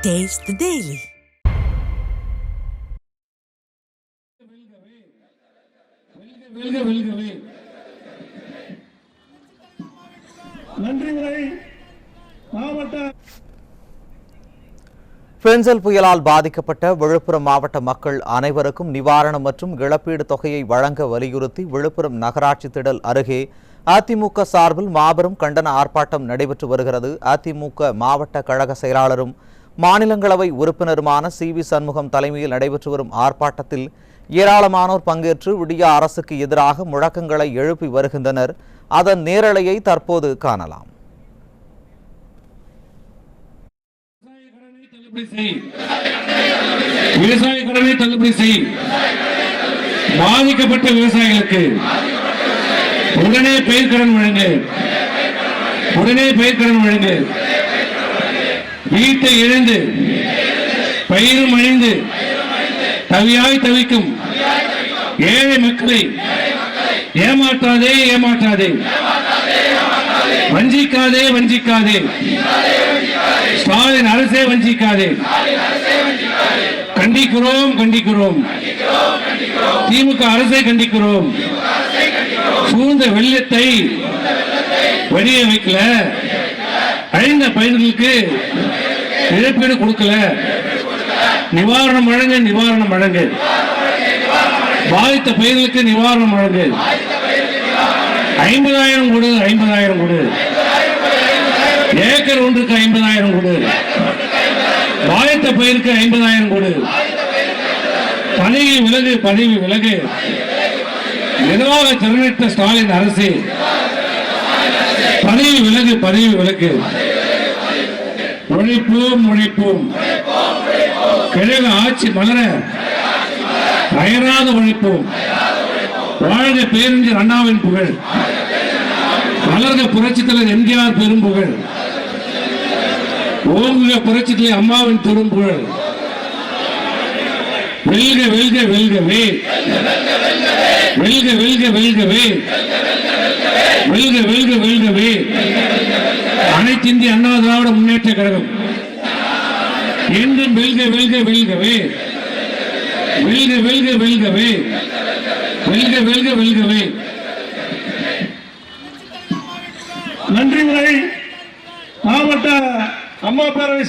Taste the Daily. Pencil புயலால் பாதிக்கப்பட்ட விழுப்புரம் மாவட்ட மக்கள் அனைவருக்கும் நிவாரணம் மற்றும் இழப்பீடு தொகையை வழங்க வலியுறுத்தி விழுப்புரம் நகராட்சி திடல் அருகே அதிமுக சார்பில் மாபெரும் கண்டன ஆர்ப்பாட்டம் நடைபெற்று வருகிறது. அதிமுக மாவட்ட கழக செயலாளரும் மாநிலங்களவை உறுப்பினருமான சி.வி. சண்முகம் தலைமையில் நடைபெற்று வரும் ஆர்ப்பாட்டத்தில் ஏராளமானோர் பங்கேற்று விடிய அரசுக்கு எதிராக முழக்கங்களை எழுப்பி வருகின்றனர். அதன் நேரலையை தற்போது காணலாம். விவசாய கடனை தள்ளுபடி செய், பாதிக்கப்பட்ட விவசாயிகளுக்கு உடனே பயிர்க்கடன் வழங்கு, உடனே பயிர்க்கடன் வழங்கு. வீட்டை இழந்து பயிரும் அழிந்து தவியாய் தவிக்கும் ஏழை மக்களை ஏமாற்றாதே ஏமாற்றாதே, வஞ்சிக்காதே வஞ்சிக்காதே, ஸ்டாலின் அரசே வஞ்சிக்காதே. கண்டிக்கிறோம் கண்டிக்கிறோம், திமுக அரசை கண்டிக்கிறோம். சூழ்ந்த வெள்ளத்தை வடிய வைக்கல, அழிந்த பயிர்களுக்கு இழப்பீடு கொடுக்கல, நிவாரணம் வழங்க நிவாரணம் வழங்க, பாதித்த பயிர்களுக்கு நிவாரணம் வழங்கு. 50,000 கொடு, 50,000 கொடு, ஏக்கர் ஒன்றுக்கு 50,000 கொடு, பாதித்த பயிருக்கு 50,000 கொடு, பதவி விலகு பதவி விலகு. நிர்வாக திறனற்ற ஸ்டாலின் அரசு பதவி விலகு பதவி விலகு. உழைப்போம் உழைப்போம், கழக ஆட்சி மலர அயராத உழைப்போம். வாழ்க பேரறிஞர் அண்ணாவின் புகழ், வளர்க புரட்சித் தலைவர் எம்ஜிஆர் பெரும் புகழ், ஓங்குக புரட்சித் தலைவர் அம்மாவின் பெரும் புகழ். வெல்க வெல்க வெல்கவே, வெல்க வெல்க வெல்கவே, வெல்க வெல்க வெல்கவே. அனைத்து இந்திய அண்ணா திராவிட முன்னேற்ற கழகம் என்றும் வெல்க வெல்க வெல்கவே, வெல்க வெல்க வெல்கவே, வெல்க வெல்க வெல்கவே. நன்றி உரை மாவட்ட அம்மா பேரவை